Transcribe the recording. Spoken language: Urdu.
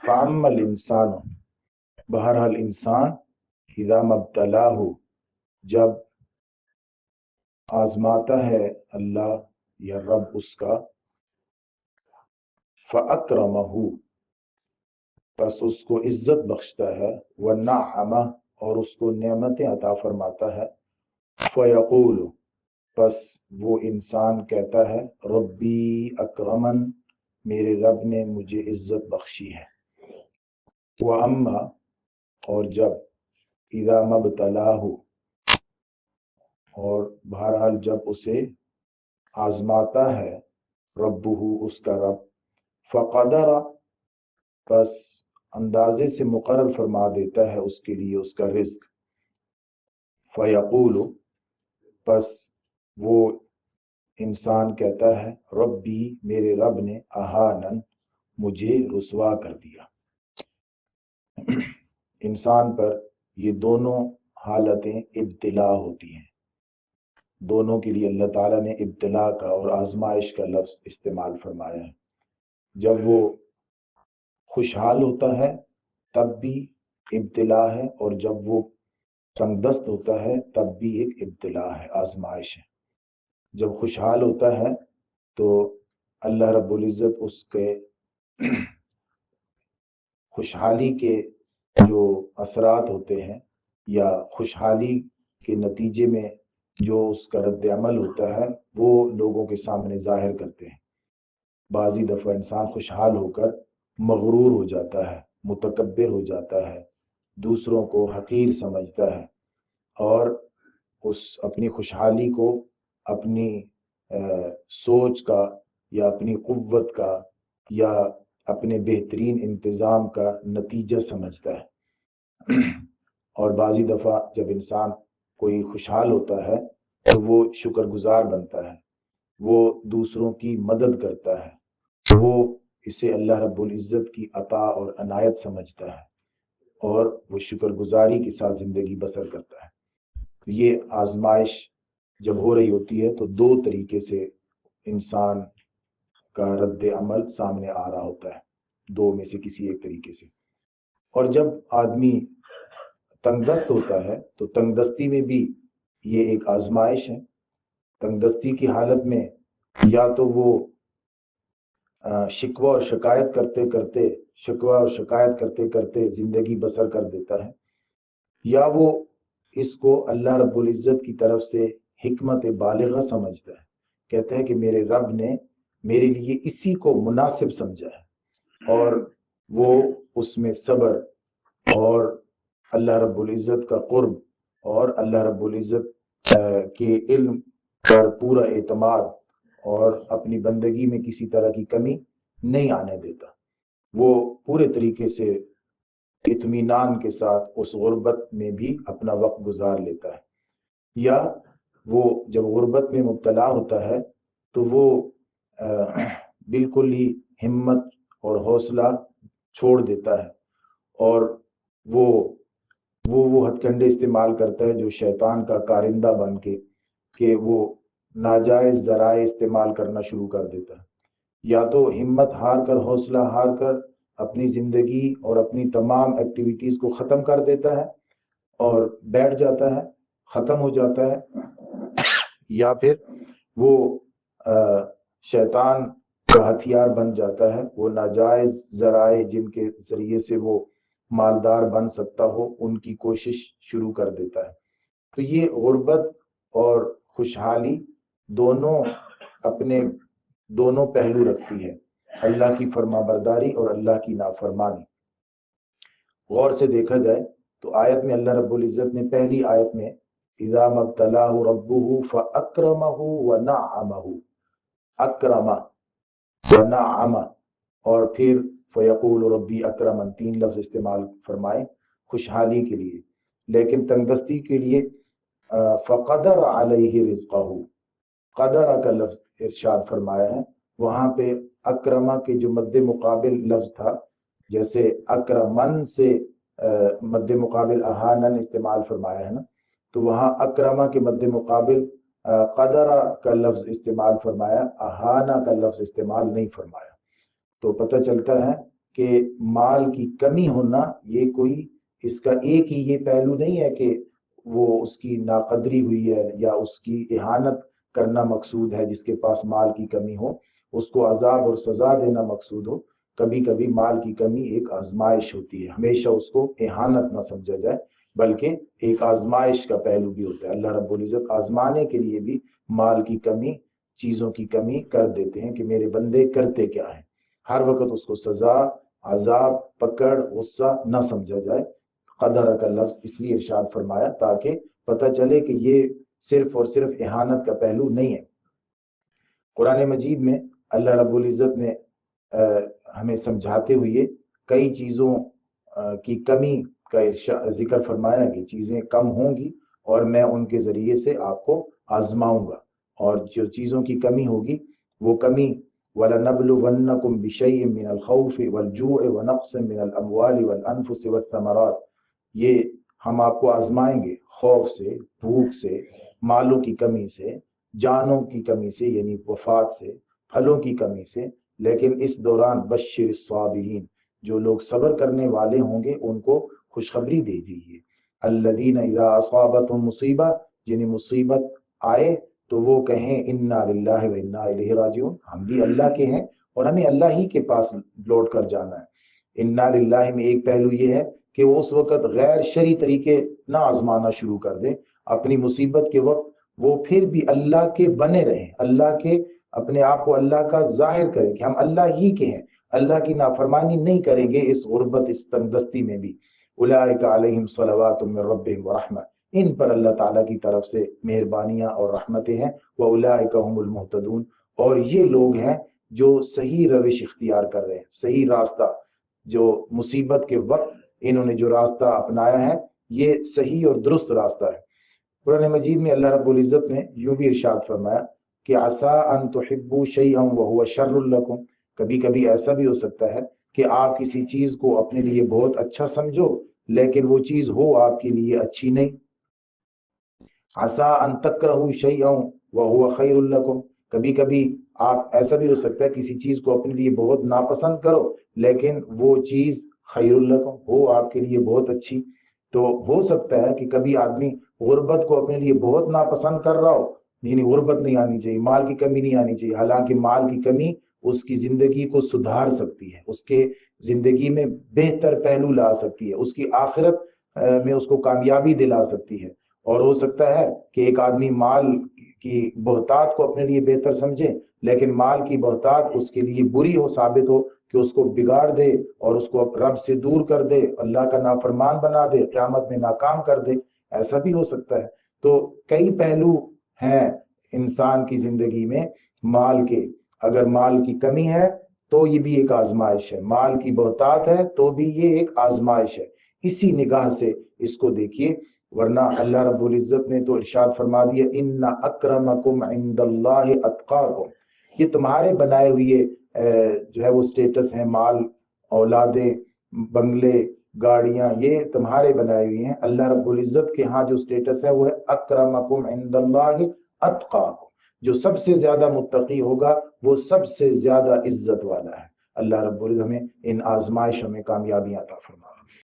فَأَمَّا الْإِنسَانُ بہرحال انسان اذا مبتلاہ جب آزماتا ہے اللہ یا رب اس کا فَأَكْرَمَهُ بس اس کو عزت بخشتا ہے وَنَعَّمَ اور اس کو نعمتیں عطا فرماتا ہے فَيَقُولُ بس وہ انسان کہتا ہے ربی اکرمن میرے رب نے مجھے عزت بخشی ہے وَأَمَّا اور جب اذا مبتلاہ اور بہرحال جب اسے آزماتا ہے ربہ اس کا رب فقدر بس اندازے سے مقرر فرما دیتا ہے اس کے لیے اس کا رزق فیقول بس وہ انسان کہتا ہے ربی میرے رب نے اہانن مجھے رسوا کر دیا انسان پر یہ دونوں حالتیں ابتلا ہوتی ہیں دونوں کے لیے اللہ تعالیٰ نے ابتلا کا اور آزمائش کا لفظ استعمال فرمایا ہے جب وہ خوشحال ہوتا ہے تب بھی ابتلا ہے اور جب وہ تنگ دست ہوتا ہے تب بھی ایک ابتلا ہے آزمائش ہے جب خوشحال ہوتا ہے تو اللہ رب العزت اس کے خوشحالی کے جو اثرات ہوتے ہیں یا خوشحالی کے نتیجے میں جو اس کا رد عمل ہوتا ہے وہ لوگوں کے سامنے ظاہر کرتے ہیں بعضی دفعہ انسان خوشحال ہو کر مغرور ہو جاتا ہے متکبر ہو جاتا ہے دوسروں کو حقیر سمجھتا ہے اور اس اپنی خوشحالی کو اپنی سوچ کا یا اپنی قوت کا یا اپنے بہترین انتظام کا نتیجہ سمجھتا ہے اور بعضی دفعہ جب انسان کوئی خوشحال ہوتا ہے تو وہ شکر گزار بنتا ہے وہ دوسروں کی مدد کرتا ہے وہ اسے اللہ رب العزت کی عطا اور عنایت سمجھتا ہے اور وہ شکر گزاری کے ساتھ زندگی بسر کرتا ہے یہ آزمائش جب ہو رہی ہوتی ہے تو دو طریقے سے انسان کا رد عمل سامنے آ رہا ہوتا ہے دو میں سے کسی ایک طریقے سے اور جب آدمی تنگ دست ہوتا ہے تو تنگ دستی میں بھی یہ ایک آزمائش ہے تنگ دستی کی حالت میں یا تو وہ شکوہ اور شکایت کرتے کرتے زندگی بسر کر دیتا ہے یا وہ اس کو اللہ رب العزت کی طرف سے حکمت بالغہ سمجھتا ہے کہتا ہے کہ میرے رب نے میرے لیے اسی کو مناسب سمجھا ہے اور وہ اس میں صبر اور اللہ رب العزت کا قرب اور اللہ رب العزت کے علم پر پورا اعتماد اور اپنی بندگی میں کسی طرح کی کمی نہیں آنے دیتا وہ پورے طریقے سے اطمینان کے ساتھ اس غربت میں بھی اپنا وقت گزار لیتا ہے یا وہ جب غربت میں مبتلا ہوتا ہے تو وہ بالکل ہی ہمت اور حوصلہ چھوڑ دیتا ہے اور وہ ہتھ کنڈے استعمال کرتا ہے جو شیطان کا کارندہ بن کے کہ وہ ناجائز ذرائع استعمال کرنا شروع کر دیتا ہے یا تو ہمت ہار کر حوصلہ ہار کر اپنی زندگی اور اپنی تمام ایکٹیویٹیز کو ختم کر دیتا ہے اور بیٹھ جاتا ہے ختم ہو جاتا ہے یا پھر وہ شیطان کا ہتھیار بن جاتا ہے وہ ناجائز ذرائع جن کے ذریعے سے وہ مالدار بن سکتا ہو ان کی کوشش شروع کر دیتا ہے تو یہ غربت اور خوشحالی دونوں اپنے دونوں پہلو رکھتی ہے اللہ کی فرما برداری اور اللہ کی نافرمانی غور سے دیکھا جائے تو آیت میں اللہ رب العزت نے پہلی آیت میں اذا مبتلاہ ربہ فاکرمہ ونعمہ اکرمہ ونعمہ اور پھر فیقول ربی اکرمن 3 لفظ استعمال فرمائے خوشحالی کے لیے لیکن تنگدستی کے لیے فقدر علیہ رزقہ قدر کا لفظ ارشاد فرمایا ہے وہاں پہ اکرمہ کے جو مد مقابل لفظ تھا جیسے اکرمن سے مد مقابل اہانن استعمال فرمایا ہے نا تو وہاں اکرمہ کے مد مقابل قدر کا لفظ استعمال فرمایا اہانہ کا لفظ استعمال نہیں فرمایا تو پتہ چلتا ہے کہ مال کی کمی ہونا یہ کوئی اس کا ایک ہی یہ پہلو نہیں ہے کہ وہ اس کی ناقدری ہوئی ہے یا اس کی اہانت کرنا مقصود ہے جس کے پاس مال کی کمی ہو، اس کو عذاب اور سزا دینا مقصود ہو۔ کبھی کبھی مال کی کمی ایک آزمائش ہوتی ہے، ہمیشہ اس کو اہانت نہ سمجھا جائے بلکہ ایک آزمائش کا پہلو بھی ہوتا ہے۔ اللہ رب العزت آزمانے کے لیے بھی مال کی کمی، چیزوں کی کمی کر دیتے ہیں کہ میرے بندے کرتے کیا ہیں۔ ہر وقت اس کو سزا، عذاب، پکڑ، غصہ نہ سمجھا جائے۔ قدر کا لفظ اس لیے ارشاد فرمایا تاکہ پتہ چلے کہ یہ صرف اور صرف اہانت کا پہلو نہیں ہے۔ قرآن مجید میں اللہ رب العزت نے ہمیں سمجھاتے ہوئے کئی چیزوں کی کمی کا ذکر فرمایا کہ چیزیں کم ہوں گی اور میں ان کے ذریعے سے آپ کو آزماؤں گا، اور جو چیزوں کی کمی ہوگی وہ کمی وَلَنَبْلُوَنَّكُمْ بِشَيْءٍ مِّنَ الْخَوْفِ وَالْجُوعِ وَنَقْصٍ مِّنَ الْأَمْوَالِ وَالْأَنفُسِ وَالثَّمَرَاتِ، یہ ہم آپ کو آزمائیں گے خوف سے، بھوک سے، مالوں کی کمی سے، جانوں کی کمی سے یعنی وفات سے، پھلوں کی کمی سے، لیکن اس دوران بشر الصابرین، جو لوگ صبر کرنے والے ہوں گے ان کو خوشخبری دے دیجیے۔ الذین اذا اصابتهم مصیبہ، جنہیں مصیبت آئے تو وہ کہیں انا للہ و انا الیہ راجعون، ہم بھی اللہ کے ہیں اور ہمیں اللہ ہی کے پاس لوٹ کر جانا ہے۔ انا للہ میں ایک پہلو یہ ہے کہ وہ اس وقت غیر شرعی طریقے نہ آزمانا شروع کر دیں، اپنی مصیبت کے وقت وہ پھر بھی اللہ کے بنے رہیں، اللہ کے اپنے آپ کو اللہ کا ظاہر کریں کہ ہم اللہ ہی کے ہیں، اللہ کی نافرمانی نہیں کریں گے اس غربت، اس تنگدستی میں بھی۔ اولئک علیہم صلوات من ربہم ورحمہ، ان پر اللہ تعالیٰ کی طرف سے مہربانیاں اور رحمتیں ہیں۔ وَأُولَٰئِكَ هُمُ الْمُهْتَدُونَ، اور یہ لوگ ہیں جو صحیح روش اختیار کر رہے ہیں، صحیح راستہ، جو مصیبت کے وقت انہوں نے جو راستہ اپنایا ہے یہ صحیح اور درست راستہ ہے۔ قرآن مجید میں اللہ رب العزت نے یوں بھی ارشاد فرمایا کہ عَسَىٰ أَن تُحِبُّوا شَيْئًا وَهُوَ شَرٌّ لَكُمْ، کبھی کبھی ایسا بھی ہو سکتا ہے کہ آپ کسی چیز کو اپنے لیے بہت اچھا سمجھو لیکن وہ چیز ہو آپ کے لیے اچھی نہیں۔ عَسَىٰ أَن تَكْرَهُوا شَيْئًا وَهُوَ خَيْرٌ لَكُمْ، کبھی کبھی آپ ایسا بھی ہو سکتا ہے کسی چیز کو اپنے لیے بہت ناپسند کرو لیکن وہ چیز خیر لکم ہو آپ کے لیے بہت اچھی۔ تو ہو سکتا ہے کہ کبھی آدمی غربت کو اپنے لیے بہت ناپسند کر رہا ہو، یعنی غربت نہیں آنی چاہیے، مال کی کمی نہیں آنی چاہیے، حالانکہ مال کی کمی اس کی زندگی کو سدھار سکتی ہے، اس کے زندگی میں بہتر پہلو لا سکتی ہے، اس کی آخرت میں اس کو کامیابی دلا سکتی ہے۔ اور ہو سکتا ہے کہ ایک آدمی مال کی بہتات کو اپنے لیے بہتر سمجھے لیکن مال کی بہتات اس کے لیے بری ہو، ثابت ہو کہ اس کو بگاڑ دے اور اس کو رب سے دور کر دے، اللہ کا نافرمان بنا دے، قیامت میں ناکام کر دے، ایسا بھی ہو سکتا ہے۔ تو کئی پہلو ہیں انسان کی زندگی میں مال کے، اگر مال کی کمی ہے تو یہ بھی ایک آزمائش ہے، مال کی بہتات ہے تو بھی یہ ایک آزمائش ہے، اسی نگاہ سے اس کو دیکھیے۔ ورنہ اللہ رب العزت نے تو ارشاد فرما دیا ان اکرمکم عند اللہ اتقاکم، یہ تمہارے بنائے ہوئے جو ہے وہ سٹیٹس ہیں، مال، اولادیں، بنگلے، گاڑیاں، یہ تمہارے بنائے ہوئے ہیں۔ اللہ رب العزت کے ہاں جو سٹیٹس ہے وہ ہے اکرمکم عند اللہ اتقاکم، جو سب سے زیادہ متقی ہوگا وہ سب سے زیادہ عزت والا ہے۔ اللہ رب العزت ہمیں ان آزمائشوں میں کامیابیاں عطا فرمائے۔